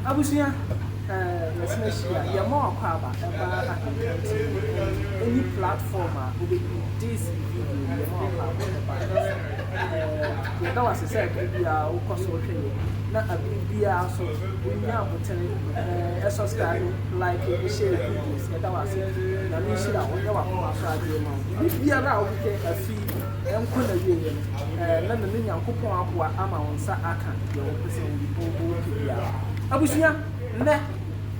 Abusia, let's share. You're more about any platform will be this video. You're more about that was a said, we are also not a big so we now a subscribe like we share videos. That was it. The mission of our if we are out a fee and couldn't be let the minion coupon who are amount sa aka your person will be Abusia, ne,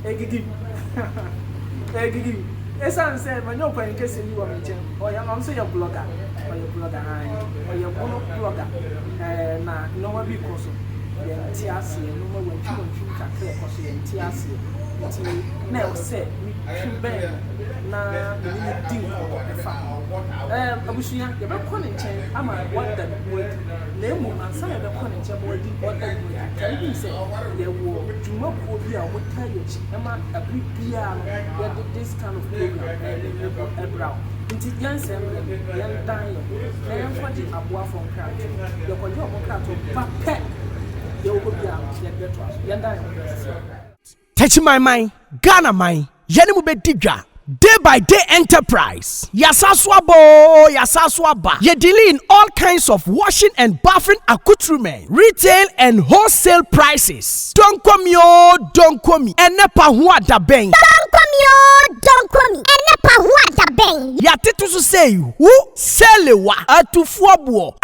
egigi. Esan said, when you're playing case you are mentioned, or I'm saying your blogger, or your blogger, na no one because of TRC, no more when you can clear because you TRC. Now said, we should bear na the deal for the farm. Abusia, the back calling chain, I'm a what that would name and some of the calling chain would what that would. Can you say there were to not go here with carriage? Am I a big PR this kind of program and brow? It's young Samuel, young dying, and for the above from crowd. The control of crowd to pet. You will be out, young dying. Touch my mind, Ghana mind, Yanimu Bedidra. Day by day enterprise. Yasaswaba. Ye deal in all kinds of washing and bathing accoutrement, retail and wholesale prices. Don't come yo, don't come me. Enepa huwa da beng. Don't come yo, don't come me. Enepa huwa da beng. Yatitu su say who selewa atufuabuo.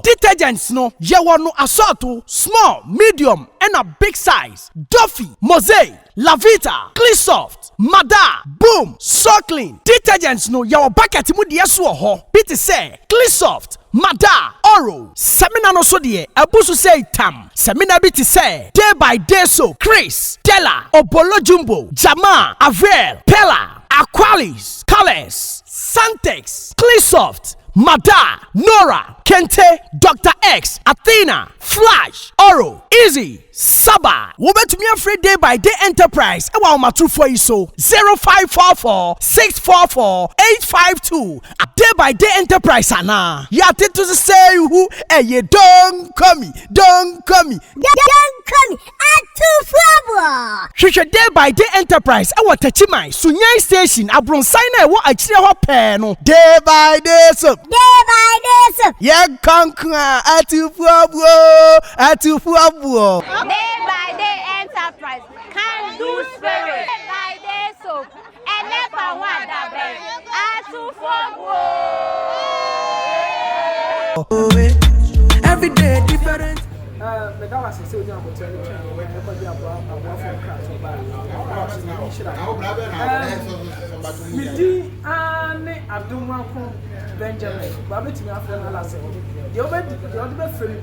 Detergents no yewano assorto small, medium and a big size. Duffy, Mosaic, Lavita, Cleansoft, Mada, Boom, So Clean. Detergents no yawa bucket mu de so ho. Pity say Cleansoft, Mada, Oro. Semina no so de abusu say tam. Semina biti say day by day so Chris, Della, Obolo Jumbo, Jama, Avel, Pella, Aqualis, Colors, Santex, Cleansoft, Mada, Nora, Kente, Dr. X, Athena, Flash, Oro, Easy, Saba. Wobet me afraid day by day enterprise. Ewa o matu for iso 0544 644 852. A day by day enterprise ana. Ya to say who ye don't come me. Don't come me. Atu flabo. Shusha day by day enterprise. Ewa tachimai. Sunyai station. Abron sign e wo achire ho pe no. Day by day so. Ye kankra atu flabo. Day by day enterprise can do spirit. Day by day soap and never want that bed. Every day different. The guy was saying you about 20 Benjamin, Babette, my friend, the other friend,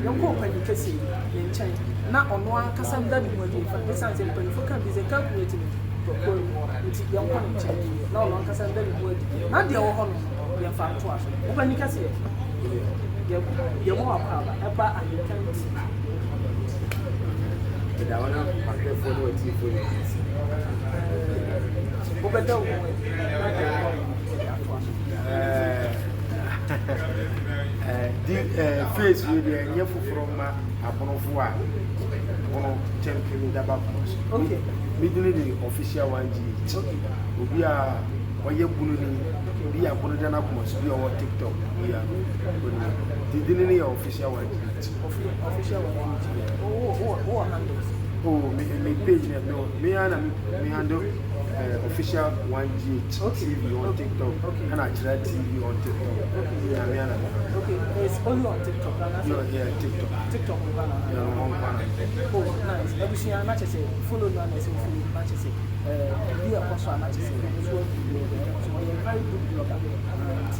young company Cassie in China. Not on one Cassam Daddy, but the science and Penfoca is a calculating with young one Chinese. No long Cassam Daddy would not the old home, your farm to us. Open the Cassie. You're more power, and you can't see. I want to pack for what you open the face with the Yafu from Abonofua, one champion Dabacos. Okay, middle the official 1G. We are Oyabuni, we are Bonadana Mos, we are TikTok. We are the official 1G. Official 1G. Oh, handles. Oh, me page, no, me handle. Official 1G TV on TikTok and I try TV on TikTok. Okay, it's only on TikTok. Yeah, TikTok. TikTok on Ghana. On Ghana. Oh, nice. Every year, not just follow me and follow not just be a person, not just so you're a very good blogger and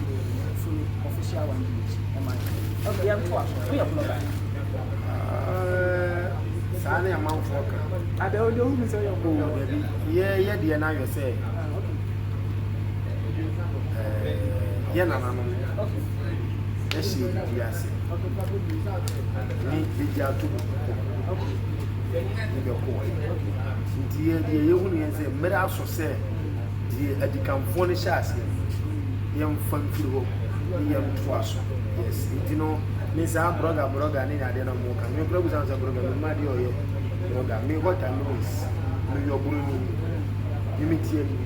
follow official 1G. Okay, I'm twice. We are blogger. Sane amount for I don't know who say your baby. Yeah, dear, now you say. Yeah, no. Okay. Yes, yes. Okay, need video to okay. Your boy. Dear, you wouldn't say, but also say, dear, at the California chassis. Young fun flew, young twash. Yes, you know. Nisa broga ni ade na mo kan me broga san broga me ma de oye broga me what I know is me your bruni you me tie ni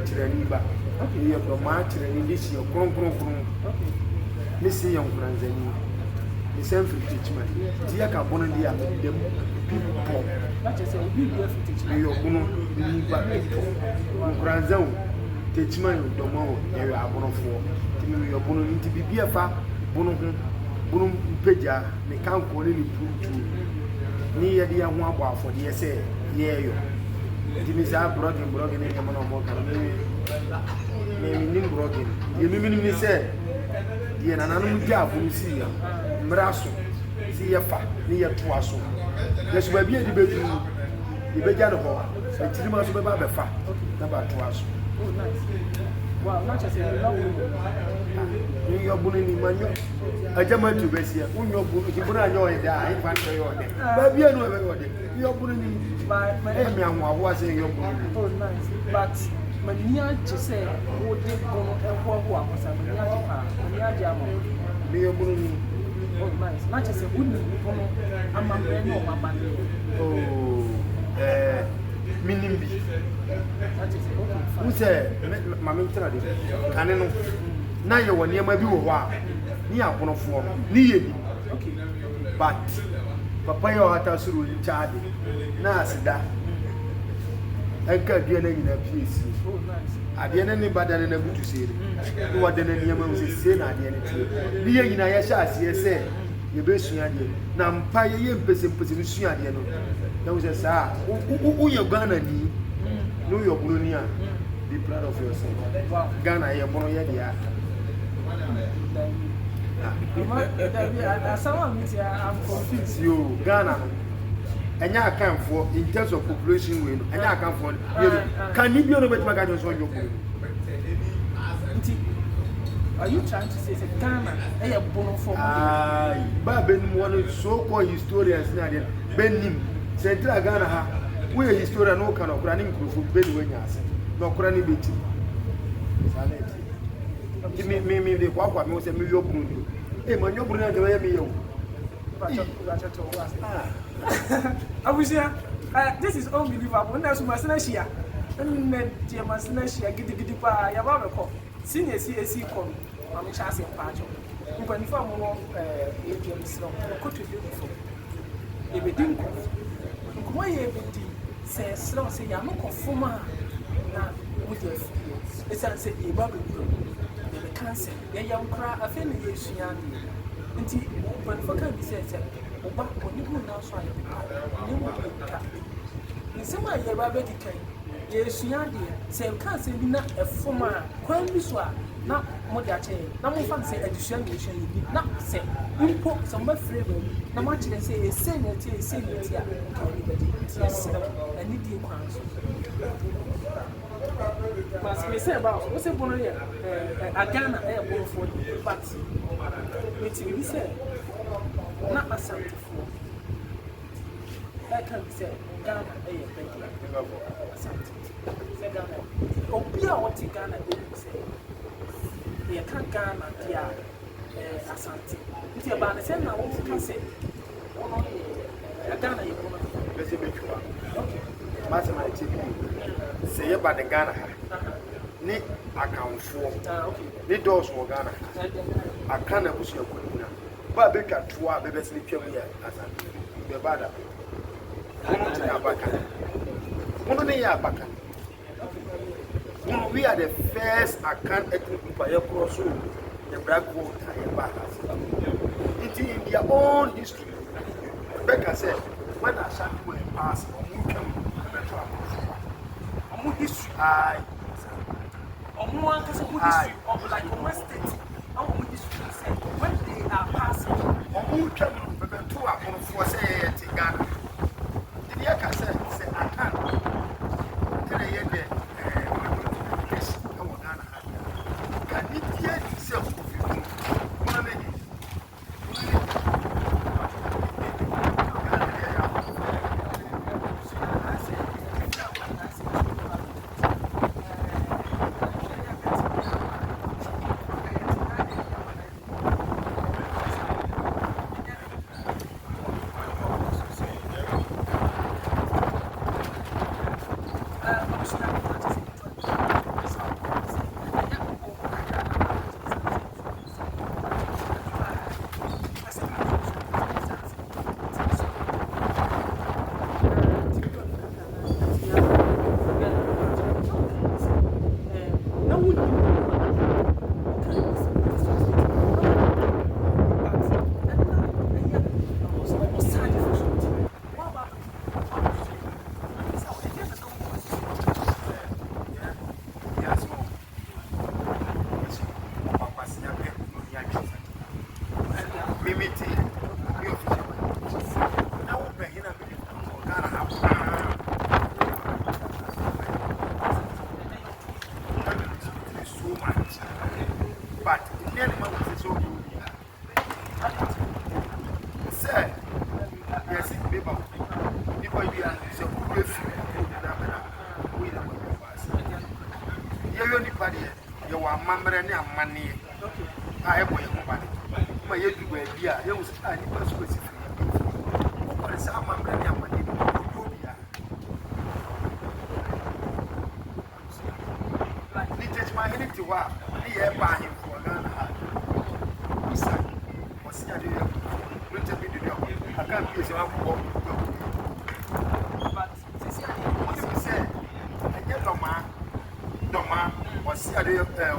tirani ba ni your do ma tirani this your kron me see young franzani me same for teachment tie ka bono dia dem people not just say we be for teachment me your bono ni ba franzan teachment do mo e abono fo ti me your bono ni ti bibia fa bono ho bunu peja me kan ko ni putu ni ye dia ho abo afode ye se ye yo di mi za blogging ni nyama no mo kan ni blogging ye mi se ye na nanu mu ja bunu si ya mraso si ye fa ni ye to aso ye so ba bi e di betu ye be ja no ho e tiri ma so be ba be fa na ba to aso. Oh nice. Wow, not just say love you your bunu ni manyo ajama tu besia unyo bunu ki bunu anyo e da ai fan yo de ba bia no be yo de your bunu ni my me anwa wo say your bunu. Oh nice. But mania just say wo de kono e ho akosa mania je pa mania je amo Me your bunu ni. Oh nice. Not just say uni kono amambre no mabande. Oh minimbi That is okay. who say mama tell de kane no na ye woni ma bi wo ho a ni akonofo ni ye ni Okay. but papa yo hata suru ni chade na asida enka bia na nyina piesi Oh nice. ade na ni badane na butu sere ni wade na niyama mu se na ade na tie ni ye nyina ye sha ase se ye be sua de na mpa ye mpese ni sua de no na wo se sa wo ye Ghana ni no yo bunu ni a be proud of yourself. Wow. Ghana ye bunu ye dia I'm confused. yo Ghana enya akanfo in terms of population we no enya akanfo can ni bi no betima ga so yo bunu. Are you trying to say that Ghana is a bono for Ai, ba benim one so-called historians na dey benim. Central Ghana ha, we historian no kan okura ni nkrofo beni we nya ase. No okura ni beti. Salete. Me dey kwa me say me yo bunu. Eh, man yo bunu na dey me yo. This is unbelievable. Na so masina shia. Nne je masina shia gidi pa ya ba me ko. Senior CAC come, I'm chasing patch. You can inform more ATM slum, go to do before. If it didn't come, why you say slow, say you're not conformer with your fears. It's a say you bubble, the cancer, the young cry, a family is young. Until when for can be said, but when you go now, so you won't cut. In some way, you're baby decay. Yes, young dear, say cancer be not a former, quite this one. Na mo de ache na mo fa say addition yi na say impo some flavor na ma che say e say na tie say na tie ka ni bedi yes ani die kwan so mas me say about we say bono here agana e bono for but we say na asante for I can say Ghana e bedi asante say Ghana obi a what Ghana dey say ye kan Ghana dia asante nti e ba na say na wo ka say ono ye Ghana ye bono Bese betwa. Mase ma TV. Say ye ba de Ghana ha. Ni akanfo. okay Ni dos wo Ghana. Akana busu yakuna. Ba betwa toa be bese twam ye asante. Be bada. Ono ti abaka. Ono ne ya abaka. We are the first account ethnic group across the black water in their own history. Becca said, when I shall do a pass, history, I like a West State, when they are passing, who can to a for say Ghana. The Yaka said, I can't tell you.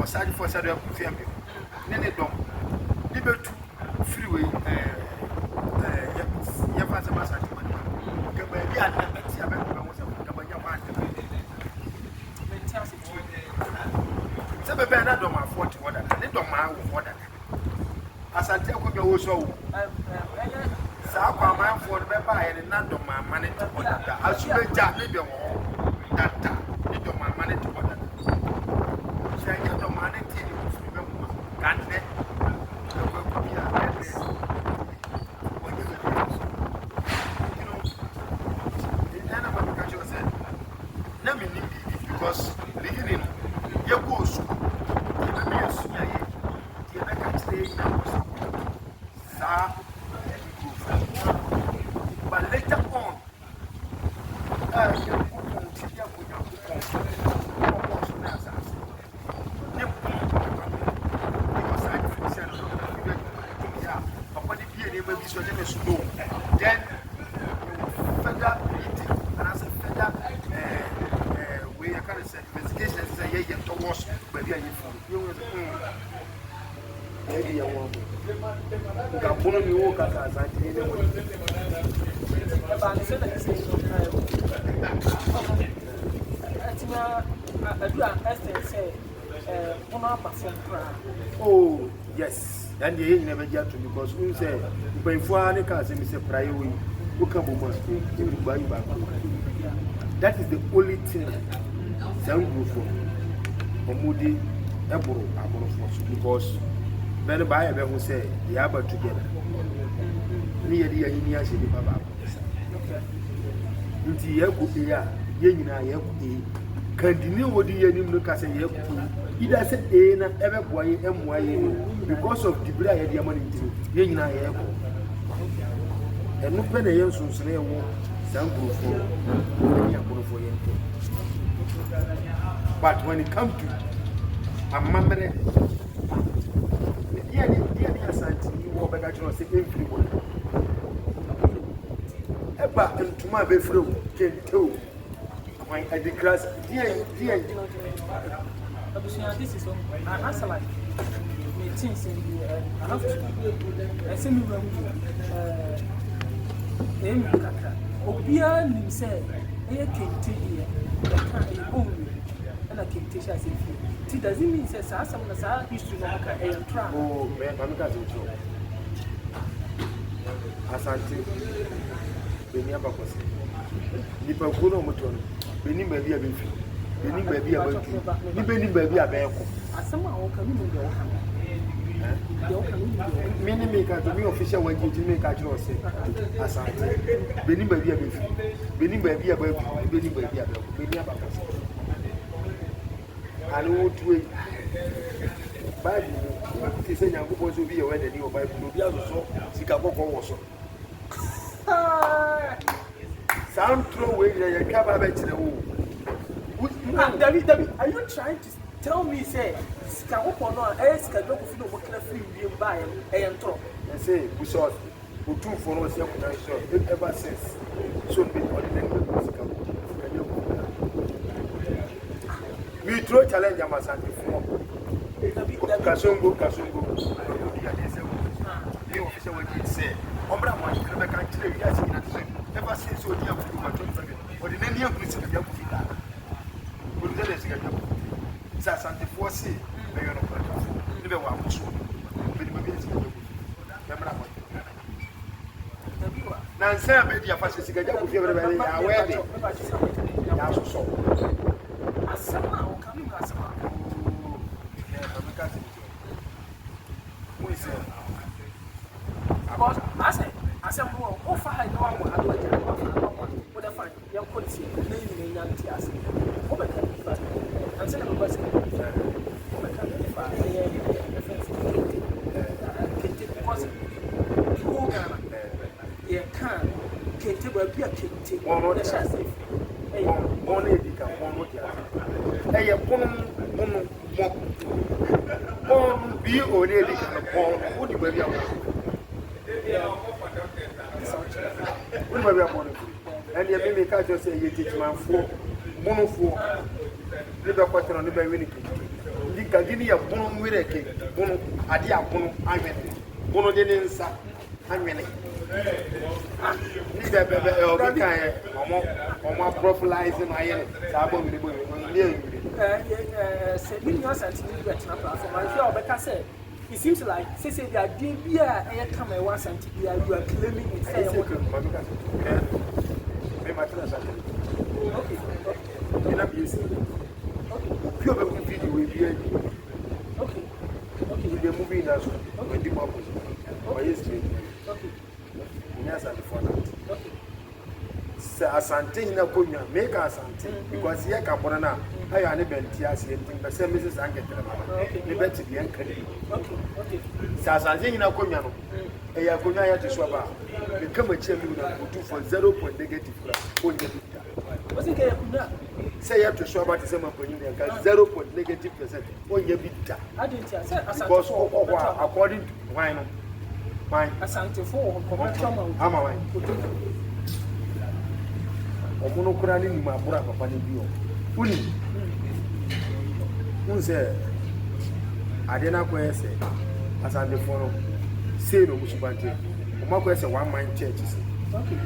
Osadi for sadi akufia mi nene dom libetu freeway ya fasa masati mani kaba ya na beti abe ko mo se kaba ya wa de se be be na dom afọ ti woda ne dom ma wo woda asante akobia wo so wo sa kwa ma afọ be ba ya na dom ma mane ti woda asube ja ne be wo data ne dom ma mane ti woda Oh yes, and you never get to because we say before any case we say prior we come back. That is the only thing sound good for Omudi Ebro Aboro because many by who say they are together. Near the India City Baba. Into Yakuya, Yenina Yaku, continue what the enemy can say Yaku. He doesn't ever boy because of the blood of the money. Yenina Yaku. And no penny else will say, some group for you. But when it comes to a memory, dear Santi, you walk back at your everyone. Eba and to my bedroom can tell my class. Dear, this is an answer like things in the I have to. I send you Obia nim say e kente here e ka e own and a kente sha say it doesn't mean say sa some na history na ka e tra oh me ka say so asante beni abakosi nipa ko no moto no beni ba bia be fi beni ba bia ba tu ni beni ba bia ba eko asama o ka mi no de o ka mini make to me official when you make a job say asante beni ba bia be fi beni ba bia ba tu beni ba bia ba beni abakosi ani wo tu Bible ti say nyango bo so bi e we de ni o Bible no bia so sika kokko wo so sound throw we ya ka ba be kire wo David, are you trying to tell me say sika wopɔ no a sika dɔko fi no mo kra free wiem ba ntro and say we saw two for us here ever since so be ordinary sika we throw challenge am asante for kasongo the officer when he say ombra mo kra ka kire wi asi na so ever since so dia for my 27 ordinary am police ka jabu fita ko dele sika jabu sa asante for say be yo no kra ni be wa mo so be ni be sika jabu memra mo na nsa be dia fa sika jabu fi be ya we de ya so asama o kan mu asama because I said, oh, fine, no one will have what I find young policy, naming young tears. Oh, my God, I'm saying, I'm going and you may catch us say you teach man for mono for never question on the very winning. You can give me a bono with a cake, bono, adia bono, I mean, bono didn't say, I mean, or profiling my end, Sabon, it seems like say the idea I come at once and you are claiming it. Okay. Pure video will be okay. The movie that's with the purpose. Okay. Yes, and for that. Okay. Asante na konya make asante because here Caponana I am Bentias and Mrs. Angetra. The bet the encourage. Okay. Asante na konya no. Eya konya ya to swaba. Become a champion to for 0 point negative. What's it get? Say you have to swaba to some of 0 point negative %. On your bita. I didn't say because according to wine. Asante for commercial. Omono kurani ni mabura papa ni bio uni unse adena ko ese asande foro say no musubante o ma ko ese one man church say okay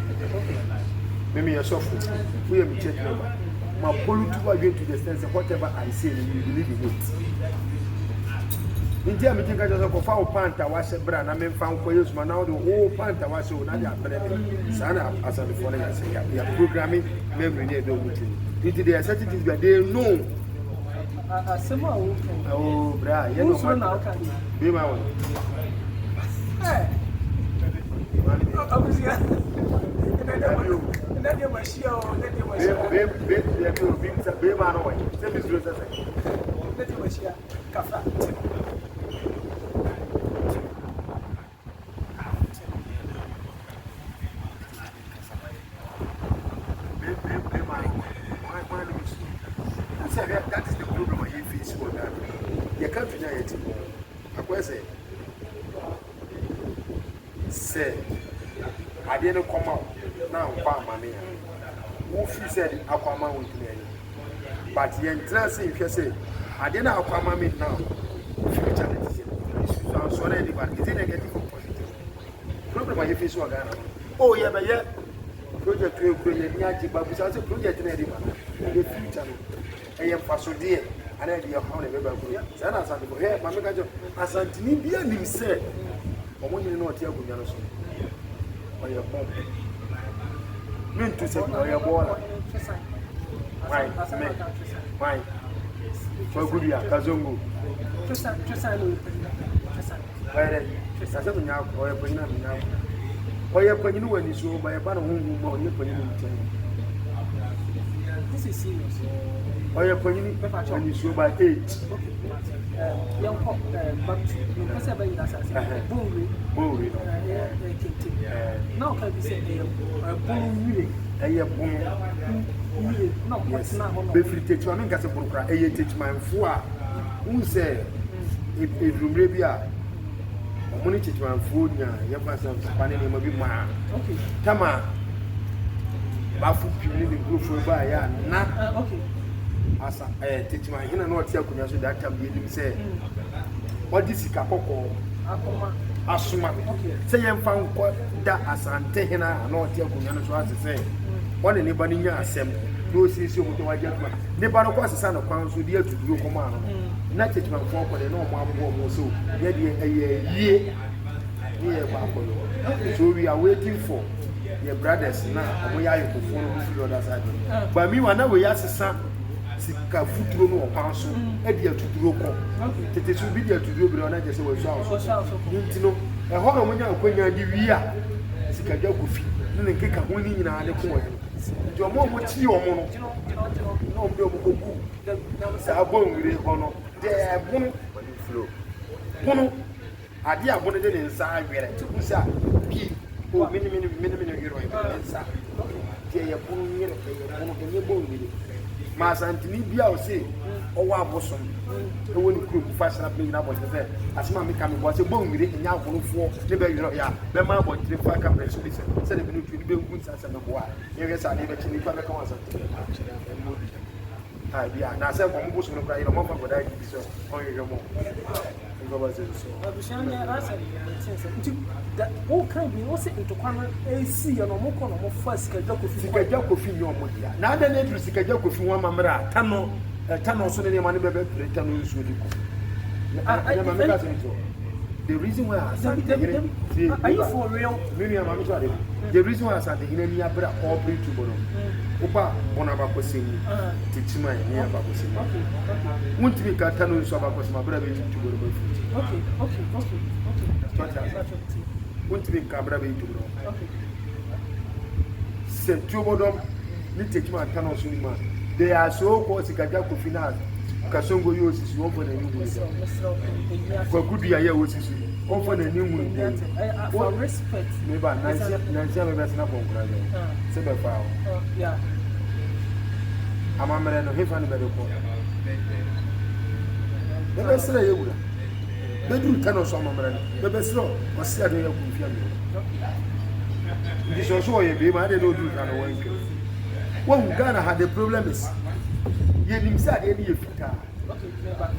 me yourself we am church member ma pollutu wa going to the sense whatever I say you believe in it India me think just go fa o panta wa se bra na me fa ko yesu ma na o panta wa se o na dia bra me sana asante foro ya say ya programming memory near the meeting. Did they certain things that they know? Oh, bra, you know now. Be my one. Hey, that is the problem I face for that. You can't deny it. I say, I didn't come out now. Money. Who said Aquaman will play? But the entrance, if you say, I didn't Aquaman now. I'm sorry, but it's negative or positive. Problem I face for Ghana. Oh, yeah, but yeah. Project will create a project in the future. I am Fasodia, and I am how never go. Then I said, here, Mamma, as Antony Bianim said, or when you know what you're going to say, or your bomb. Mean to say, or your ball. Why? For good, Kazungu. This is serious. Or you're when you show by 8. young pop back to you can say about that boom now can be said boom no what's not be free teach man can say program teach man fo a who say edrumre bi a omuni teach man fo nya ye pass pan ni ma bi ma okay tama ba fu pili ni group fo ba ya na okay asa teach man hina no tia kunya so that time bi nim say what this kakoko akoma asuma say yem fa nko da asante hina no tia kunya no so asese one ne ba ni nya asem no sisi omo to waje tuma ne ba no kwa asesa no kwan so dia tuduro komo ano na teach man fo ko de no mo abo mo so ye de yie ye ba ko so we are waiting for your brothers na omo ya yekofo no fi other side but me wana we asesa sika futuro no okwan so e de atuduro ko tete so bi de atuduro bi na je se we so ntino e ho no munya akwanya di wi a sika gya kofi ne nkeka ho ni nyina ne ko e nti omo mo chi omo no no mbe omo ko ku sa bon wire ho no de bunu flow bunu ade abone de ne nsa awere ti ku sa bi o mini hero e nsa ti e bunu nyere e bunu ke bon wire ma santini bia o se owo abosom e woni kru fashion up ni na bo se asima me kam bo se bon wire nya afonofo ne be yiro ya be ma bo tire fa kam so bi se de binu tuni be ngun sa me bo a ye we sa ne be chini fa me kan sa ah bia na se ko mo bo so no kra yiro mo fa go dai bi so on yiro mo ngo ba se so abushanya asa nti da o kan bi o se ntokwana esi ya no mo ko no mo fa sika kofi nyo mo dia na da ne dru sika kofi wa mamra tano so ne ma ne be tano nsu di ko the reason why I said are you for real me am am sorry the reason why I said the ni abra all bring to bono opa bona ba ko seni tichima ni aba ko seni won't be ka tano nsu aba ko sema bra be to bono okay won't be ka bra be to bono se tubodom ni tichima tano nsu ni ma they are so called sikaja kofina kasongo yo sisi won for na ni mu kwa kudu ya ye wo sisi won for na ni mu for respect me ba nansia me be na bon kura se be fa yeah amamere no hefa ni be ko be sira ye wura be duru tano so amamere no be sira o sia de ye ku fia me ndi so ye be ma de no duru tano wan ke when Ghana had the problem is ye nimsa de ni ye fita okay never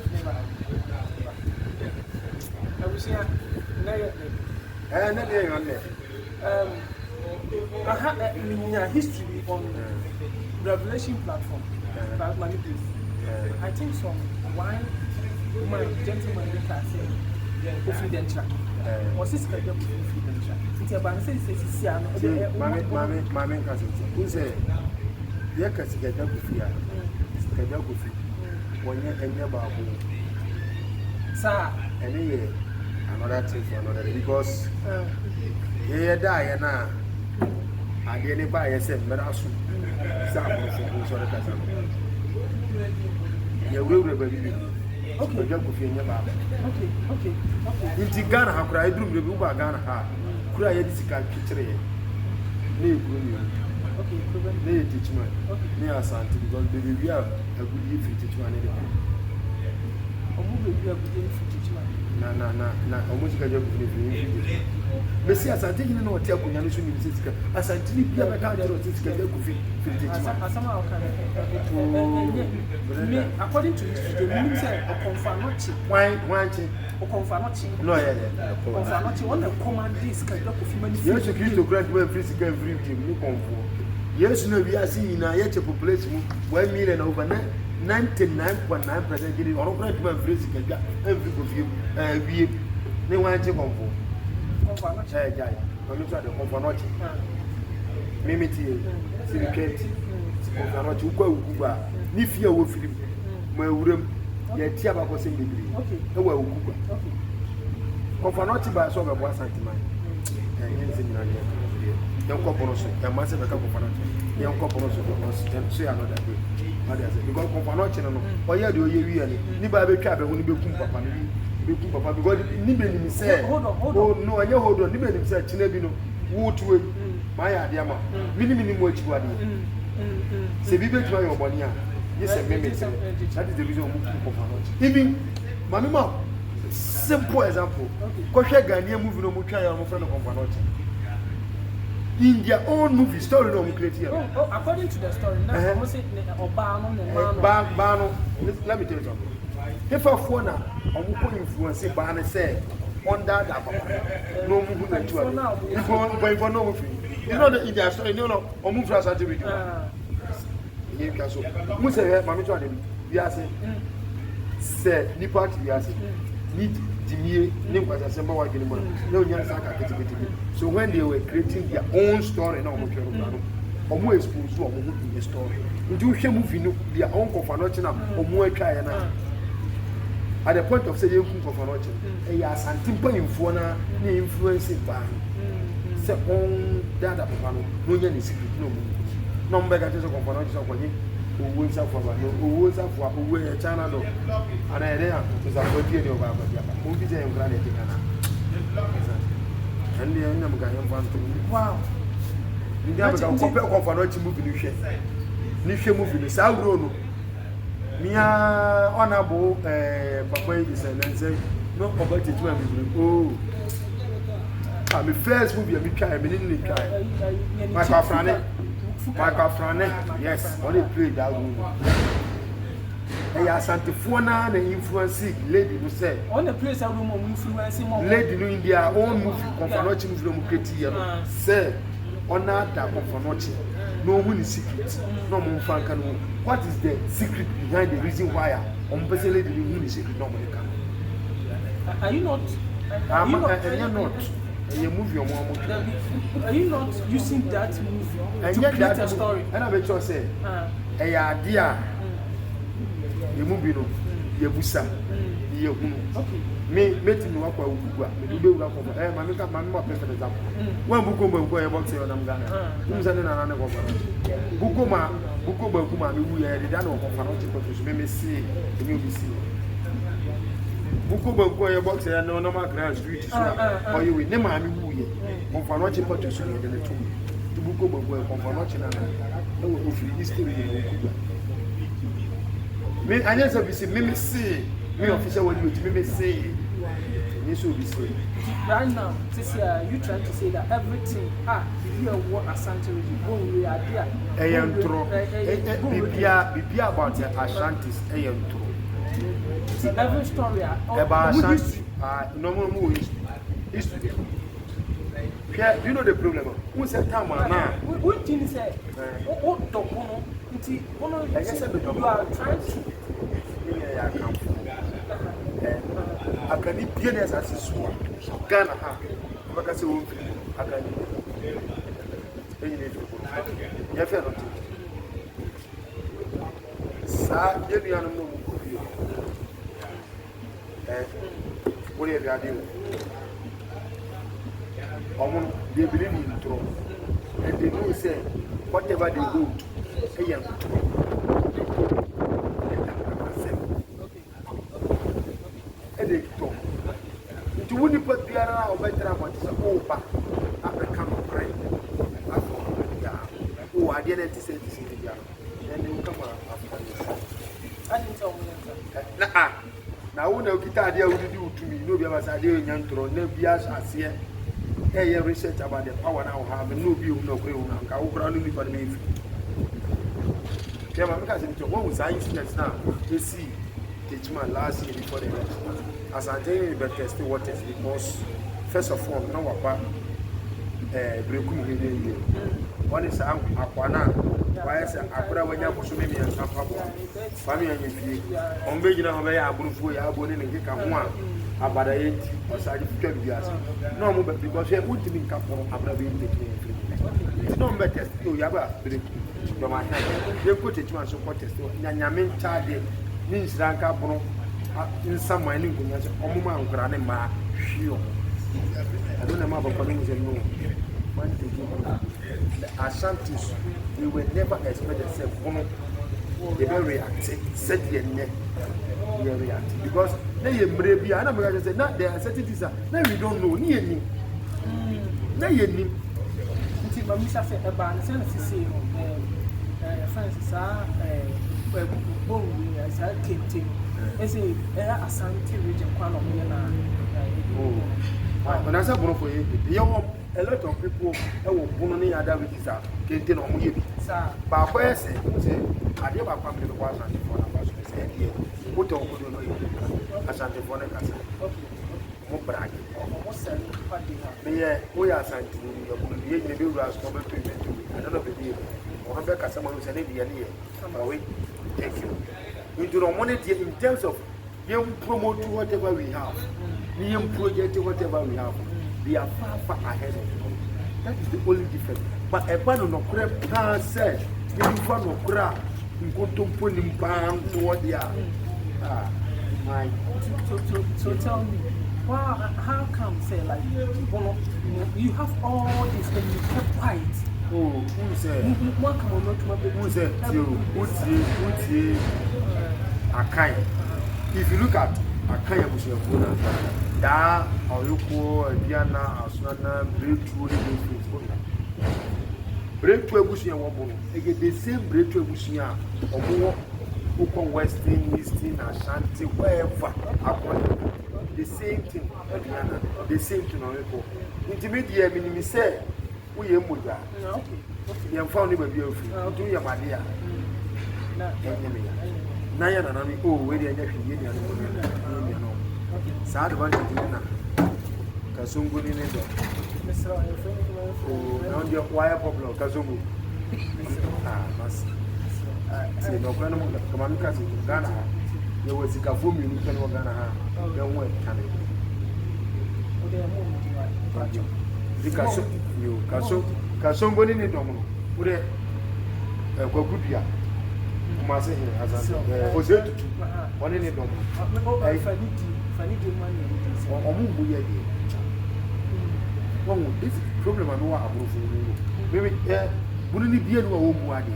abusia na ye na de yon ne I had a history on Revelation platform about money please I think some one gentleman that said confidential or sis ka dey confidential nti aba na say si ano mame ka so say ye ka sigada kofi a sigada kofi wonye enye ba ko sa ene ye another thing for another because ye da ye na ade ne ba ye se mera so sa ko so ka sa ye wure ba bi okay sigada kofi enye ba okay inti Ghana ha kura idrum re bi ba Ghana ha kura ye disika kitire ye ne ku ni okay proven ne teachman ne asante because baby we are a good if teachman ne omo baby a good if teachman na omo sika je ku ni Messi asante ni na otia kunya no so ni sika asante ni bia be ka jero sika je ku fi teachman asama o kan me according to history the meaning say o confirm not wanchi o confirm not no yeah confirm not one the command this ka je ku fi mani Yesu Kristo grant me free sika every day ni konfo Yesu na we asi na ye che population 1 million over 99.9% gidi ono grant me free sika ja every go fi wie ni wanchi konfo confirm not jai no so de konfo not mimiti siriketi konfo not ukwa ukugba ni fie wo film mo ewurem ye tia ba ko se bibiri e wa ukugba konfo not ba so be bo asantiman yenzi ni na ye Yanko Bonoso, a massive Capofanot, Yanko Bonoso, say another day. Because Companoche, or you do you really, Niba Cabin will be Papa, Papa, because Nibin said, oh no, I hold on, Nibin said, Chinebino, wood to it, my idea, minimum wage body. Say, be better your money. Yes, that is the reason Companoche. Even Mamma, simple example, Kosha Ghanaian movie no Mucha, my friend of Companoche. In their own movie story, no, according to the story, Bano, let me tell you something. If I phone a who influence Bana said, on that, no movement to it. If no movie, you know the India story, no, or move us at the video. You can so. Musa, Mammy, we are saying, say, Nipat, we are saying, need. So when they were creating their own story, no or more exposed to a story. Do you movie their own Companoche or more China? At the point of saying you come Companoche, a yes, and Timber in Fona, influencing by say on that Pano, no any secret, no better to Companoche of him. Who wins up for who wear China, and I there is a good deal of our movies and granite. And the end of Gayan. Wow. You never can compare Companoche movie. Nisha movie, the South Rono. Mia honorable Papa is and say, no, about it. Oh, I'm the first movie I try, I didn't try. My car, Michael Frane, yes, only played that room. They are Santifona, the influencing lady who said, on the place of room influencing lady in their own movie, Companoche Movie, say, on that Companoche, no one is secret, no one fan can know. What is the secret behind the reason why on person lady who is secret, no one can. Are you not? I'm not. You move your mom. Are you not using that movie to create a story? And I bet you say, a idea. You move, you busa, you me meeting you up with Uba, you do up for my mother, for example. One Bukuma go about to your Namgana, who's another Bukuma, Bukuma, we had done of Companoche, but you may see the movie. Bukuba go your box and no normal grand street, or you will never have me. Companoche put you in the tomb. To Bukuba go Companoche and no history in Bukuba. Me, I just have to say, me say, me official when you me say, this will be said. Right now, this year, you trying to say that everything, you hear what Asante will we are there. I am true. Be about the Ashantis, I am true. Every story about Ashanti, no more movies. You know the problem. Who said time now? What did you say? What Dokono? I guess you are trying to. I can eat peanuts as a sword. Ghana, I can say, I can eat. You feel not. Sir, give me a number. What are you doing? They believe in throne, and they know say whatever they do, they are and they talk. Into when you put the other or better about this over, after come and pray. Oh, I didn't say this in the yard. Then they will come after this. I didn't tell me. Now, when you get idea what you do to me, nobody was idea in your throne, no bias as here. Hey, research about the power now have no view, no ground, how ground you for me. Yeah, because what was I incidents now? You see, teach my last year before the election. As I tell you, but test what is because, first of all, no about breaking here. One is Aquana, why is Aqua when you have so many and some family and you on being a way I would for your body and get one. About 8 or 12 years. No, but because you would be couple after being taken. It's no better to Yaba, from my hand. You put it to a support test. Yamin charge means Ranka in some mining, Omuma and Granema. I don't know about coming with a moon. one day the Ashantis, we will never expect the same. They will react, said the react because they maybe I know say not there are certain things that we don't know near him. Nti mami sa se e ba nse na sisi Francis bon we sa kente ese Asante region kwa no me na when I say bono for you a lot of people will bono ni other with that kente no mo ye bi sa ba ko ese say ade ba kwa me ko Asante for na ba so say here what on go no Asante for na kasa mo brag mo se pa di ha me ye wo ya Asante ni yo ko ye ne be ras ko be pay to I don't know be mo ha be kasa mo say ne bi ye ne ye thank you we do not money in terms of you promote whatever we have we project whatever we have we are far ahead of them. That is the only difference but a ban no kra pan said we fa no kra nkontompo nimpan to what they are my so tell me how come say like you have all this and you kept quiet. Who say What come on not who said you Akai. If you look at Akai Abusiakuna, Da Oyuko, Diana, Aswana, breakthrough Abusia Wabono. Again, the same breakthrough Abusia or more Ukon Western, Eastern, Ashanti, wherever the same thing, Diana, the same thing on Oyuko. Intermediate minimum say, we are Muda. You have found him a beautiful. Do your Madia. Naya na nani oh we dey nyafi yeni anu no sa advantage ni na kasongo ni ne do oh na ndio wire problem kasongo mas se no kwa no kama mika se Ghana ye we sika fo mi ni no Ghana ha ye won tane kasongo ni do mo wo de gwagudua Mase here as Ose tutu one ni dom fanidi money omu buye dey won this problem no wa abrofu ni maybe bunu ni bie no wo mu ade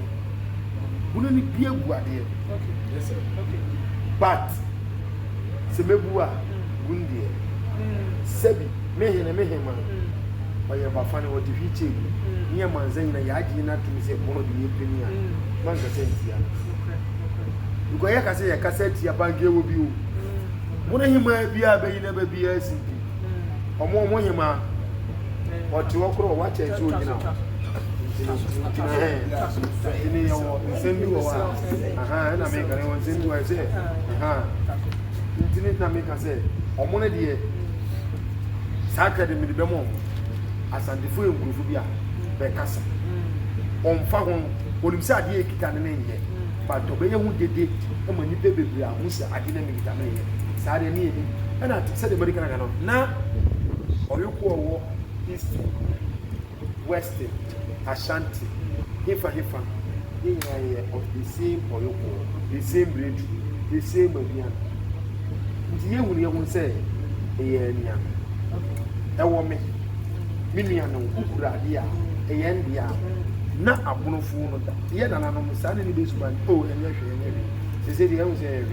bunu ni bie bu ade okay yes sir okay but se mebu a gunde sebi mehema oye ba fani wo difi chegu ni e manzan na ya agi na tumi se bono de yepenia man ga sentia Ugo ya kase ya kaseti ya bange wo bi o. Muna hima bia be yina ba bia sibi. Omo hima. Oti wo kro wa che so gina. Ini yo nsendu wo wa. Aha na me kare won nsendu wa se. Aha. Ntini na me kase. Omo na de saka de mi be mo. Asante fo enkurufu bia be kasa. Omfa hon olimsa de ekita ne nje. But obey who did it, and when you baby, I wish I didn't make it a man. Saturday, and I said the American now, or you call East, Western, Ashanti, Hifa, of the same or you call the same bridge, the same Median. The year when you won't say, a year, a woman, Minian, Ukuradia, a Yandia. Na abono fu no da ye na nanom sa ne be suban oh enye hwe sese de am say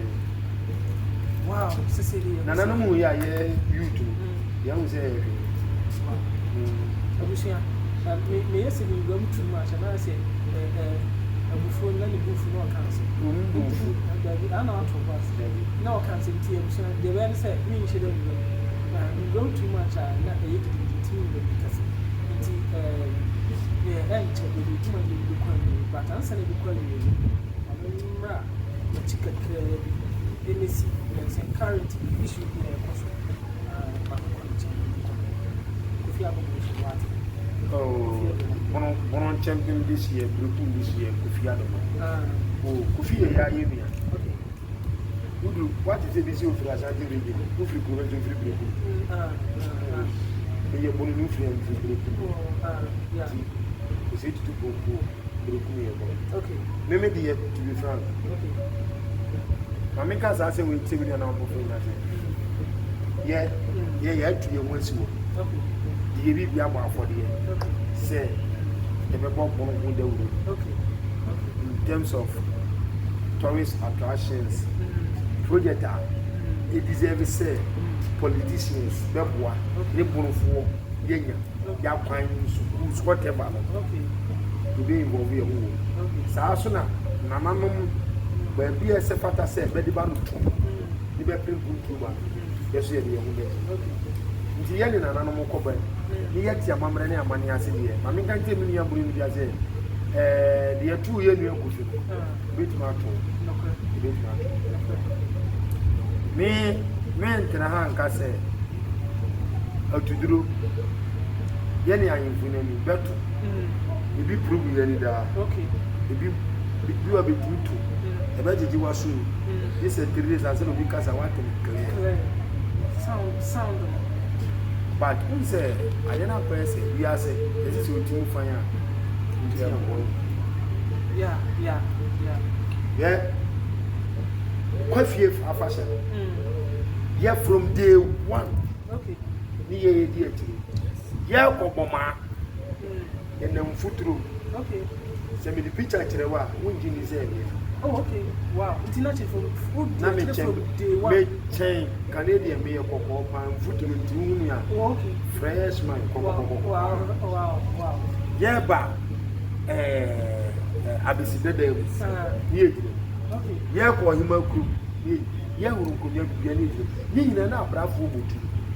wow sese de na nanom ya ye youtube ye am say abusia me yesi ni gam tu ma na say abufu na ni bufu no kan say bufu da bi ana to ba say na o kan say ti abusia de we say mi nche de ni gam tu ma na e yiti ti ni be kasi ti and to the human being, but answer the quality. The chicken NC and current issue in a person. If you have a water. Oh, one champion this year, Brooklyn this year, Kofi oh, Kofi, ya Yemia. What is the busy of Ashanti region? Who free current to free Brooklyn? They are born in Brooklyn. Is it to go to okay. Maybe to be frank. Okay. Mamika Sasa will take me an hour for nothing. Yeah, to your once more. Okay. The baby for the say the people in the world. Okay. In terms of tourist attractions, project it deserves say politicians, Beboa, Nebonfo, Yenya, Yapines, whatever. Okay. To be involved here. Okay. Sasuna, Nanam, where BS Fata said, Bedibanu, the Bepin Kuba, yes, you're the young. The Yen and Anamo Coben, yet your mamma and money as in here. Mammy can't tell me you're bringing the Azay. They are 2 years new cushion. Bit matter. Me, men can a hand case. How to do Yenny, I am feeling better. If you prove you any that, okay. If you are bit too, imagine you were soon. This is 3 days as well because I want to be clear. Sound. But who say, I don't know, person, we are saying, this is your team fire. Yeah. Quite few of fashion. Yeah, from day one. Okay. Yeah, Obama. And then foot through. Okay. Send me the picture. Wouldn't you oh, okay. Wow. It's not from food. Now me chain Canadian me a cocoa pan foot to Junior. Oh, okay. Freshman. Wow. Yeah, but Abisida Davis. Okay. Yeah, for him a group. Yeah, who could be an idiot. You know, bravo.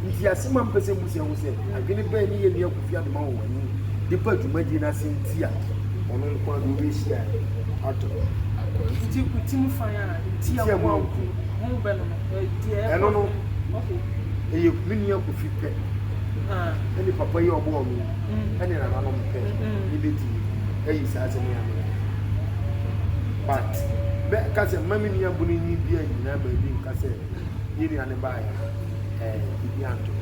If you are some person who said, I'm going to pay me a year with your mouth. The part to Medina Cynthia on one wish there. Team fire, tea, I don't know. Okay. You mean you could fit any papa you are born, and then I'm but because a mammy near Bunny beer in number being Cassette, you and buy Ibianto.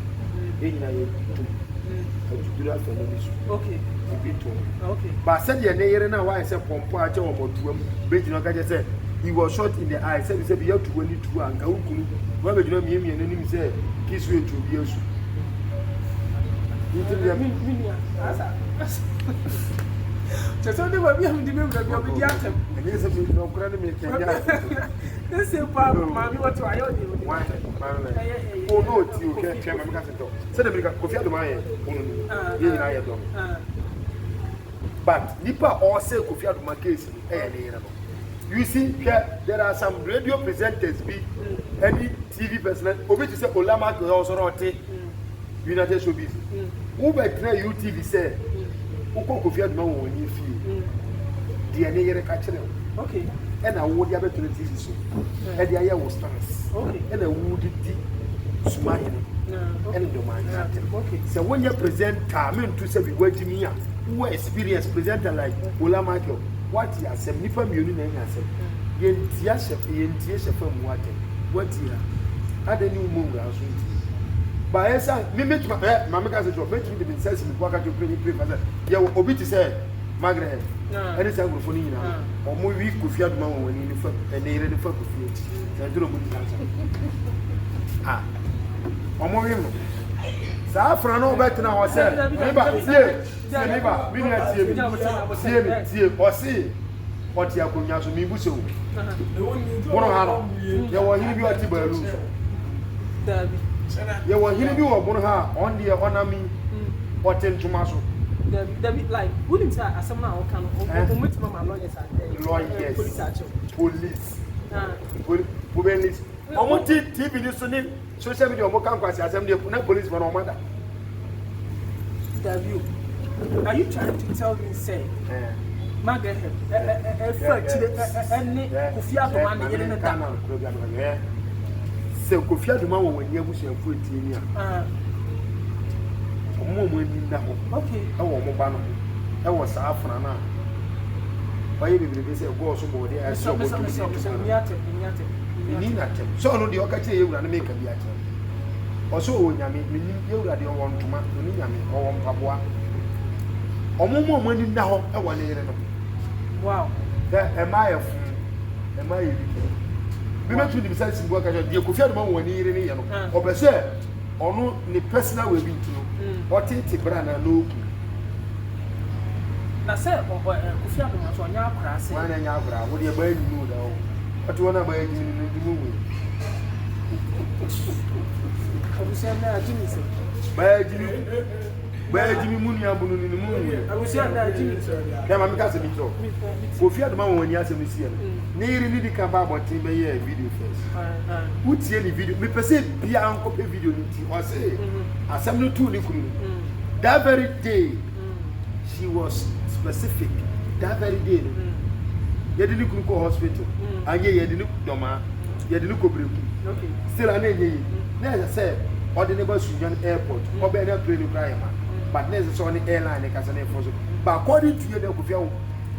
Do that for the okay. Okay. But said your name now, I said, Pompa, or Bridge, said he was shot in the eye. Said, you have to win it to Uncle. Whether you know me and enemy said, kiss you to be also. Just only what we have to do with the atom. And yes, no credit me. This is Mammy, what I owe you. Oh, no, you can't tell my cousin. Send a coffee to my but Nipa also coffee to my case. You see, there are some radio presenters, be any TV person, over to say Olama also not United Showbiz. Who by UTV said, who could have no when you feel DNA catcher. Okay. And I would have to the TV show. And the eye was trans. Okay. And I would smiling. And the mind. Okay. So when you present Carmen to say, we wait to me, who experienced presenter like Ola Michael, what you are saying, Nipa Muni and I said, Yen Tiasha, from what? What year? I don't know more. But I said, me make my mother's job, make me the sense of what I can play for that. You will be to say, Margaret, any time for you or more weak with your mom when you and they ready for you. And do not put it ah, or more women. Safran, no better now, I said, neighbor, we are see or see what you are going to me. Busso. One of you were here, you are Tiberu. You were here, you are on the economy or 10 Tomaso. Like, wouldn't say somehow can omit my lawyers police. Police. Almost TV listening, social media, assembly, police, one or mother. Are you trying to tell me, say, Margaret, so Kofia the man when you was your foot in here. Okay, I want Mobano. I was Afrana. Why you be say go so body as so so so no the okache you na make a biat. Also nyame you radio won toma ni nyame o won paboa. Omomo mani na ho e wole yere no. Wow. Am I we met with the sense in work. The Kofia the man when he really or say or no the personal way into what it brand no Na say Kofi Adoma so nya akra say. Wan nya akra, wo de ba enu da o. Atu wona ba ejimi ni ndimu mu. Abusia na ajimi say. Ba ejimi mu ni abunu ni mu mu. Abusia na ajimi say. Ya ma mi ka se mi tro. Kofi Adoma won ani ase mi sie no. Ni iri ni di kan ba abotin be ye video first. Utie ni video. Me pese bia anko pe video ni ti. O say asem no tu ni kunu. That very day she was specific. That very day you didn't go to hospital and you didn't doma you didn't go break. Okay. Still an enye. Never say or the neighbors Union Airport or be any plane crime. But never saw any airline they can say for so. But according to you they could feel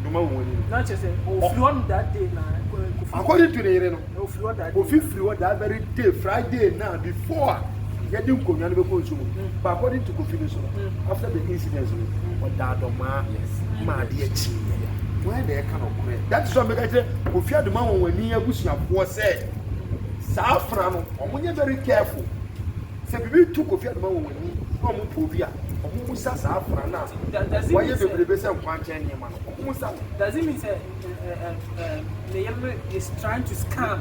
no money. Not just say flew that day now. According to the Ireno, flew that day. Flew that very day, Friday now before. But according to Kofi, after the incident, my dear chief, where they cannot correct. That's what I say. Kofi Adoma when he was said, Safran, when you're very careful. Say, we took Kofi Adoma when he come to Povia, or Musa Safran now. Why you the best of one chain, man? Does it mean the is trying to scam?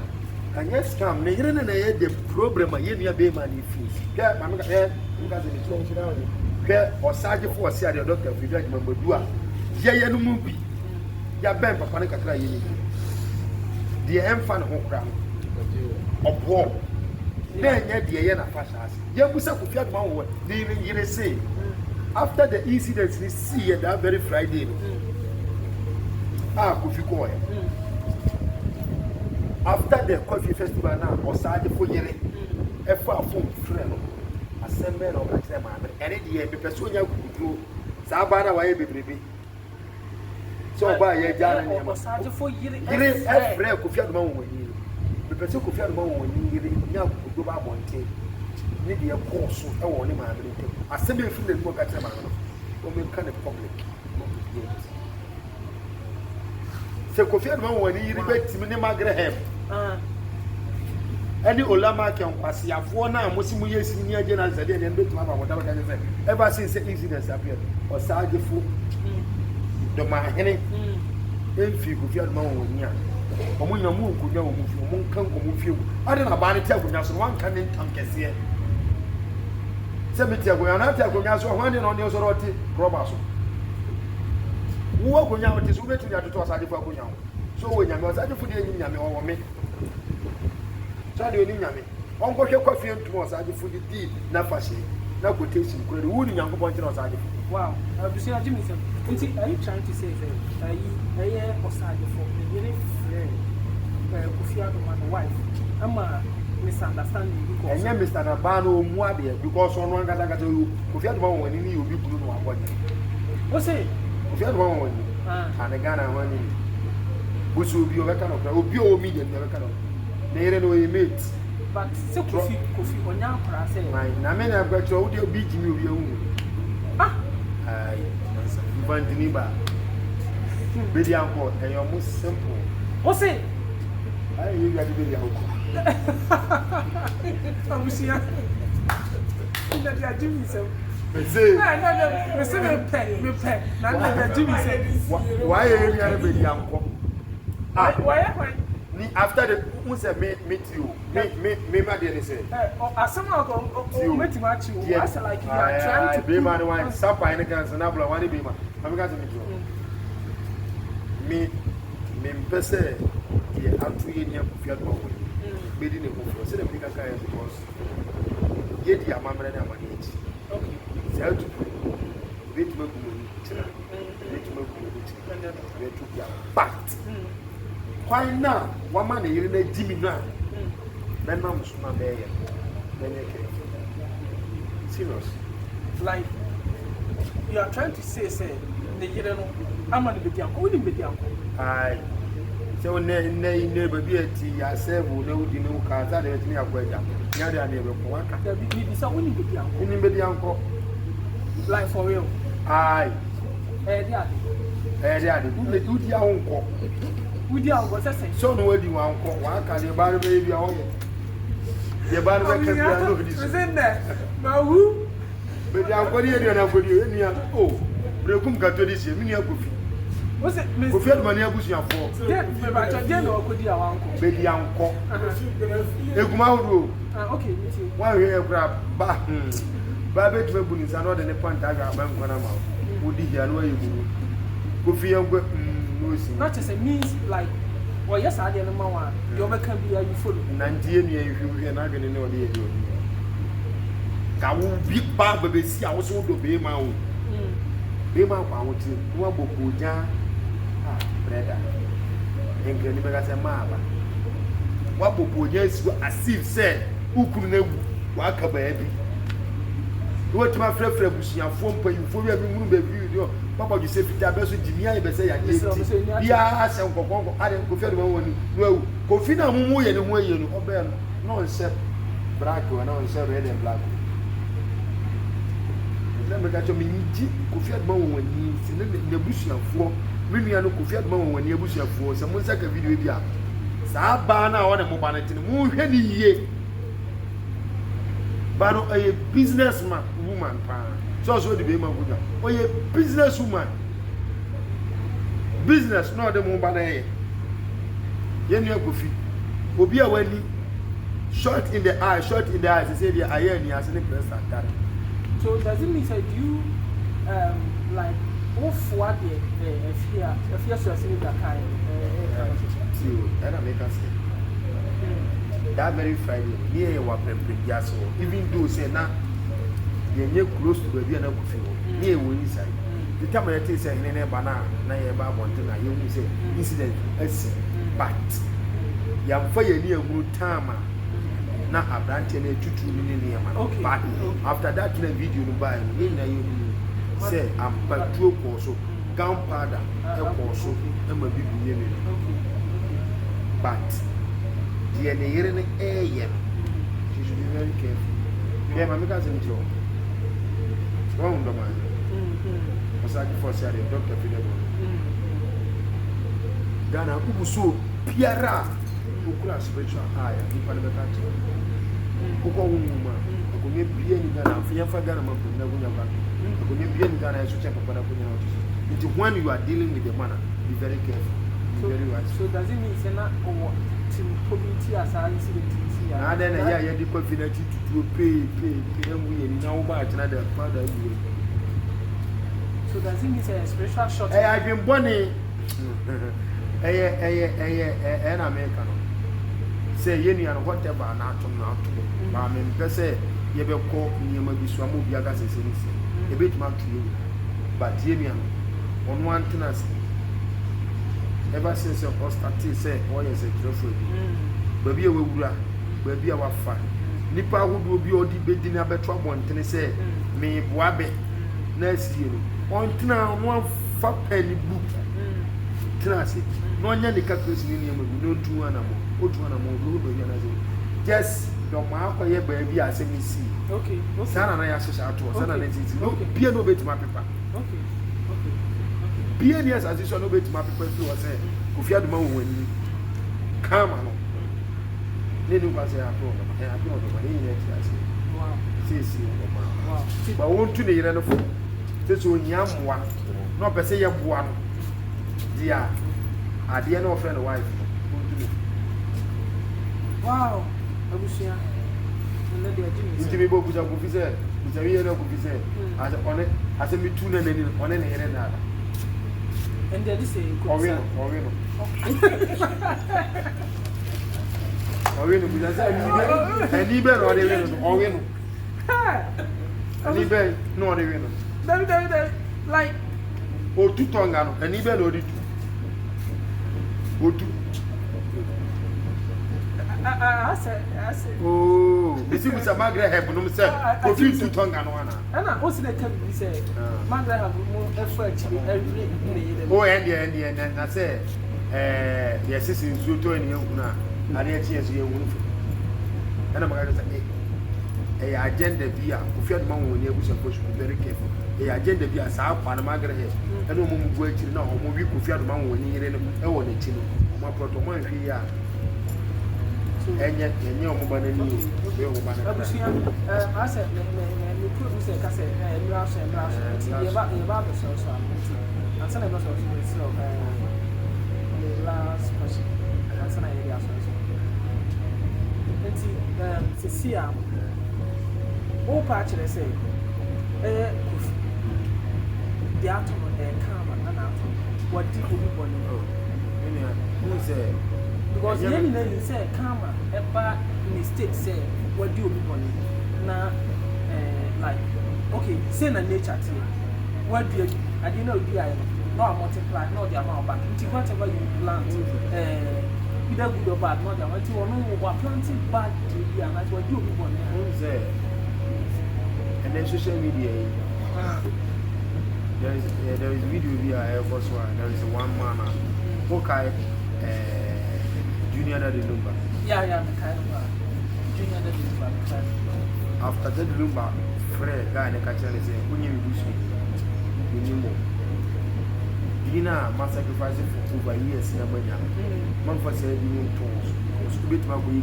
And yes, come, the problem I hear be money fees. Get my or Sergeant for say the doctor if you don't remember do. Yeah, no movie. Ya ben papa ne kakra yini. The emfa ne ho kra. Obo. Na nya de ye na fashion. Ya busa Kofi Adoma wo. They say after the incident we see that very Friday. Kofi ko after the coffee festival now, or Saturday for year, a far from friend, assemble of a time, and it year, the person you could do, Sabana, why baby. So by a jar or Saturday for year, every Kofi Adoma when you, the person Kofi Adoma when you go back one day, maybe a course or only my ability. Assembly from the book at the man, or kind of public. So Kofi Adoma when he rebates me, Graham. Any Olama can pass ya for now, Mosimu yes, near General Zadian and whatever can say. Ever since the incidents appeared, or Sergeant Fu, the man, any infant Kofi Adoma, or when your moon could go move you, won't come move you. I don't know about it, one coming come here. Cemetery, we are not going to one on your sorority, Robertson. Who are going out is waiting to Sadi for Gunyao. So when you was at the food in Yami or me. Charlie in Yami. Uncle Coffee and towards Sadi for the deed, Nafashi, no quotation, could wound young point on Sadi. Wow, I've seen a Jimmy. Are you trying to say that I hear or Sadi for the very friend, Kofi Adoma, wife? I'm a misunderstanding because I am Mr. Nabano Mwadi because on one got to you, Kofi Adoma when you will be blue one body. What's it? If you had one when and a Ghana money, which will be over kind of pure medium, never kind of. They don't know he made. But so Kofi on your process. I mean, I've got your audio beat you. I want to neighbor. Baby uncle, and you're most simple. What's it? I you got to be uncle. I'm seeing that you're doing so. No, why are you baby uncle? Why? After the who said meet you, me my dear say. As someone go meet you, I like you are trying to be man wine, supper and a and abla one be man. I'm going to meet you. Me pese, yeah, I'm 2 years here for your boy. Made in a book, so the bigger guy because yet your mamma and my age. Okay. Sell to wait to make but why now? One man you need Jimmy now. Then I'm not there. Then serious. Like you are trying to say the year I'm on the video. Who didn't be the uncle? Aye. So neighbor be a tea, I say, who know the new cars that let me avoid them. Now they are never one. There be some winning with the uncle. Winning with the uncle. Like for real. Aye. Who do your uncle? With your uncle, so no, you uncle, one can you buy baby on the bad record is in there. Now who? But I'm going to oh, Brekum got to this year, What's it, Miss? Kofi Adumani abusuafo. Jen or Kodi Awanko? Bedi anko. Eguma wuro. Okay, me too. One here grab ba. Ba be tue bu ni sa no de ne point aga ba nkwana ma. Odi hia no ayebu. Kofi yanko no si. Not just a means like well yes I dey no ma wa. You be can be you follow. Nantie ni ehwie na agene ne odi ehwie. Ka wo big ba be si a wo so do be ma wo. Be ma kwa wo ti. Wo bokoja. Brother. Engre ni bega se ma ba. Wa bokoja si asif say ukuru na egu wa aka ba bi. Wo ti ma frefre busuafo mpanyimfo wi abi munu ba bi yo. Papa you say Peter be so jimia e be say ya ye ti. Bia asem kokon ade Kofi Adumani woni no ewu. Kofi na mumu ye ne ho ye no obe no nse black we no nse red and black. Me ga cho me nji Kofi Adumani woni se ne busuafo me nua no Kofi Adumani woni abusuafo se mo nsaka video bi a saa ba na wo ne mo ba na tini mo hwe ni yie ba no a businessman woman pa so de be ma guja o ye business woman business no de mo ba na ye nua Kofi obi a wani short in the eye say the eye ni as ne press attack. So does it mean that you like what the if you so see that kind and I make us that very Friday near wa prepare so even though say na you close to baby na Kofi near we inside the time I say say na ba na ye ba bonte na you say incident asi but ya fa ye ni aguru time na abrante na tutu ni ne ma but after that na video no buy ni na you say am patro ko so gunpowder e ko so e ma bibi ni ni but the yere ne ye she should be very careful yeah ma make us intro one ndo man osaki for say Dr. Philip Ghana ubuso piara ukula spiritual aya ipa ne beka uko wuma akonye bie ni Ghana afia fa Ghana ma na gunya ba akonye bie ni Ghana so check papa na gunya it when you are dealing with the man be very careful be very wise. So does it mean say na o team community as an incident here na then ya di confidence to pay em we ni na wo ba atena da father we. So does it mean say spiritual shot I been born na America no say ye nua no whatever na atom ba me pese ye be ko niam bi so am obi aga sese ni se e be tuma tu but ye nua no ono antenas ever since your prostate say o ye se trofo bi ba bi e wewura ba bi e wafa nipa hudu obi odi bedi na beto abontene say me boabe na asie no ontena no fa pani book trase no nya ni calculation ni niam bi no tu anamo otu anamo no do ya na say just do ma akoye ba bi asemi si okay sana na ya social to sana na titi no bia no betima paper okay bia ni as asiso no betima paper so wa say Kofi Adumani woni kama no ne nu ba say apro no apro no ba ni ne ti ase wow si wow ba won tu ne yire no fo se so nyamwa no pese ye boa no dia ade na ofre no wife wow abusia na de ajini nti me bo buja Kofi se buja ye na Kofi se ase one ase mi tu na nani one ne yire na and there is a owino buja se ni be no de wino owino ni be no de wino David like o tu tonga no ni be no de tu o tu I said oh bisi busa magre help no say Kofi tu tonga no ana ana o se dey tell me say magre have more effort every day oh and na say the assistant so to any kuna ade achi eso ye wonu ana magre say agenda bi a Kofi Adumani woni abusa for should be very careful agenda bi a saa kwa na magre he ana o mu bu achi na o mu wi Kofi Adumani woni yire no e wo na chi no o ma proto mo hwe ya enye omubana ni we omubana abusia I said me could say ka say emra so ye ba be so answer the most of the last question. Answer the area so. See, all patch they say, the atom calm and atom. What did you want to know? Who said? Because you say karma, a bad mistake say, what do you want to now? Like, okay, sin and nature. What do you? I didn't know the not multiply, not the amount, but whatever you plant, either good or bad, not the amount you know, planting bad, and that's what you want to know. And then social media, there is a video via Air Force One. There is one man, Hokai, Junior Lumba. Yeah, the kind of Junior Lumba. After that Lumba, Fred, guy, the catcher is saying, when you lose me, you need more. Dina must sacrifice for over years in a banyan. Man for said, you need tools. To beat my way,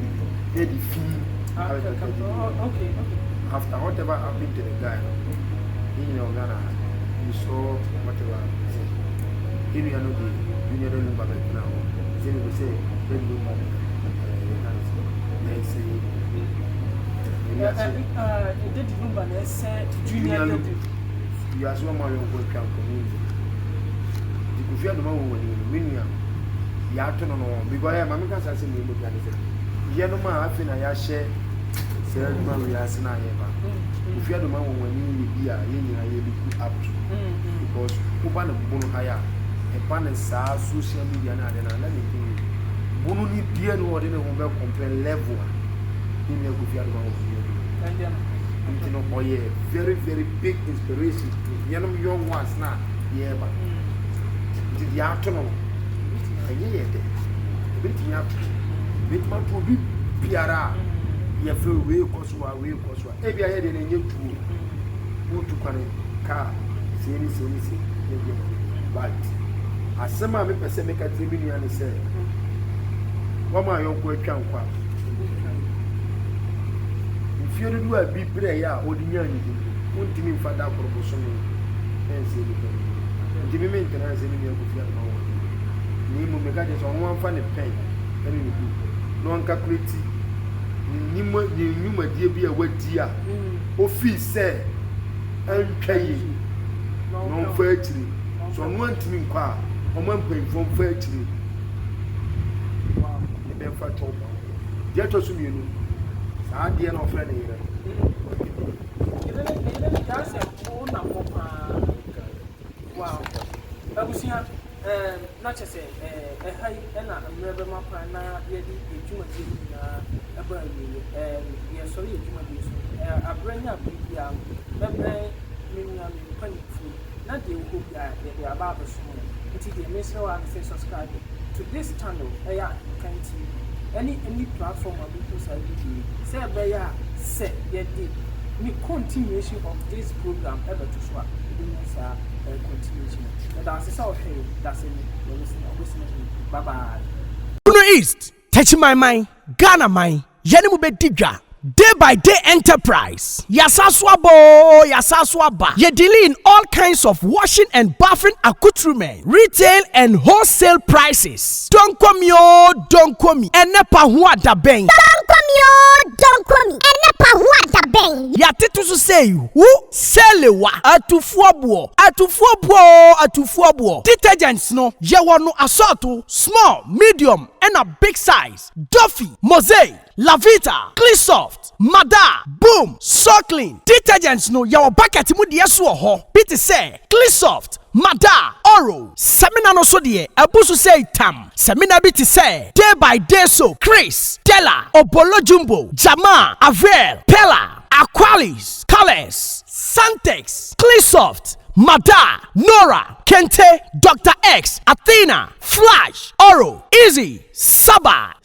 they defeat. Okay. After whatever happened to the guy in your Ghana, you saw whatever he said. Here you are not the junior number now. Then we say, then you know, they say, did number say junior. You are so much on community. If you are the one when you are to know, because I am a man, I say, you know, I feel I share. We are if you are the man when you be a up to because Kuban of Bono Haya, a pan and social media, and let me tell you, Bono need dear no ordinary will compare level in your good and very, very big inspiration to young ones now. Yeah, but the afternoon, a year, bit my to be Piara. You feel way coswa. Maybe I had a new tool. Who to car, say, but as some of the person make a tribune and say, what my own question? If you do a big prayer, ordinary, won't you for that proportion? And say, give me maintenance in your good. Nemo Megadis on one funny pen, and you do. No one calculate. You dear be a wet dear. Office say, and pay no fairly. So I want to inquire, or one pay from fairly. The benefit top. Get us to you. I dear no friend here. Wow. I was here. Not just a high and a river map and a human about you. Yes, sorry, I bring up the food. Not the who they are about the small. It is the missile and say subscribe to this channel. Can see any platform of people say they are set yet the continuation of this program ever to swap. Continuation. That's all. That's it. Listening. Bye bye. Bruno East, touch my mind, Ghana mind, Yanimu Bedidra. Day by day enterprise. Yasaswaba. Ye deal in all kinds of washing and bathing accoutrement, retail and wholesale prices. Don't come yo, don't come. Enepa huada bang. Don't call me. Enepa huada bang. Yatitu to say who selewa atufuabuo. Detergents no yewanu assortu small, medium and a big size. Duffy, Mosaic, Lavita, Cleansoft, Mada, Boom, Circling. Detergents no yawa bucket mu de so ho. Biti say Cleansoft, Mada, Oro. Semina no so de abusu say tam. Semina biti say day by day so Chris, Della, Obolo Jumbo, Jama, Avel, Pella, Aqualis, Colors, Santex, Cleansoft, Mada, Nora, Kente, Dr. X, Athena, Flash, Oro, Easy, Saba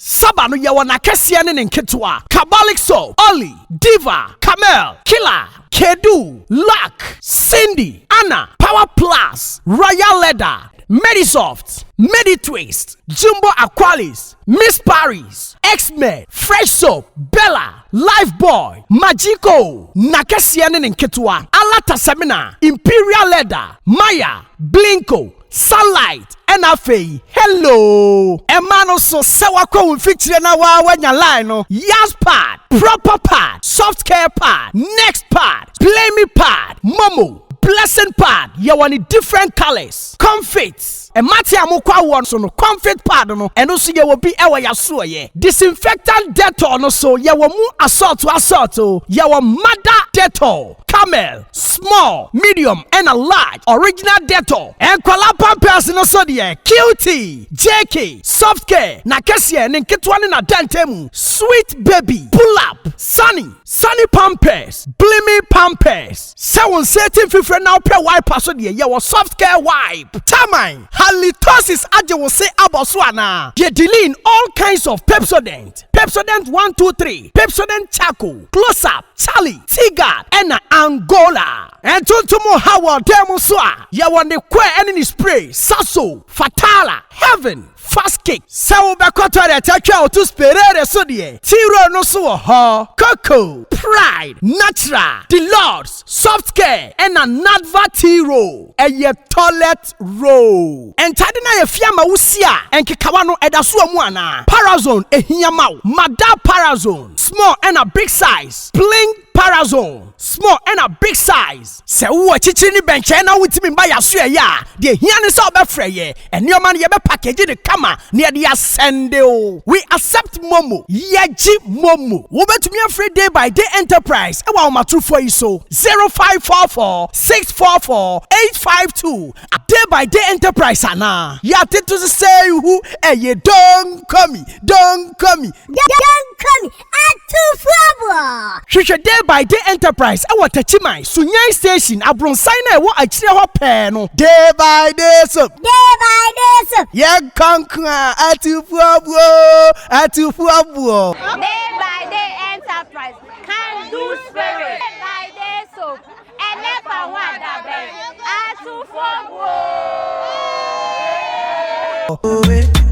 no yawana kesiane nketwa, Kabalik Soap, Oli, Diva, Camel, Killer, Kedu, Luck, Cindy, Anna, Power Plus, Royal Leather, Medisoft, Meditwist, Jumbo Aqualis, Miss Paris, X-Men, Fresh Soap, Bella, Lifeboy, Magico, Nakesiane Nketwa, Alata Semina, Imperial Leather, Maya, Blinko, sunlight and afei hello emano so sewa kwa umfitire na wanya line no yas pad proper pad soft care pad next pad play me pad momo blessing pad yawani different colors comfits e mati amukwa won so no comfort pad no eno so yawo bi ewa yaso ye disinfectant Dettol no so yawo mu assault yawo mother Dettol camel small medium and a large original Dettol and kwala pampers no so de QT JK soft care na kese ne nketwa ne na dantemu sweet baby pull up sunny pampers blimmy pampers 7 now pre wipe so de yawo soft care wipe tamine halitosis aje wo say aboswana ye dealing all kinds of Pepsodent 1 2 3 Pepsodent charcoal close up Charlie Tigard and Angola and tuntumo hawa demo so ya wande kwe any spray Sasso Fatala Heaven fast kick sawo bekoto de takwa otu sperere so de tiro no so ho Coco Pride Natural the Lords soft care and a Nadva Tiro a toilet roll and tadina ye fiama wusia and kikawano edaso mu ana Parazone ehia maw Mada Parazone small and a big size bling Parazone small and a big size se wo chichi ni benche na wutimi ba yaso ya de hia ne so be freye and your man ye be package the kama near the ascende o we accept momo yeji momo wo betumi afre day by day enterprise e wa ma true for you so 0544 644 852 day by day enterprise ana ya to say who ye don't come Atufo hwehwe day by day enterprise e wa tachimai sunyan station abronsan na e wo akire ho pe no day by day so ye kankra atufo Day by day enterprise can do spirit. Day by day soap. And never want that. Atufo.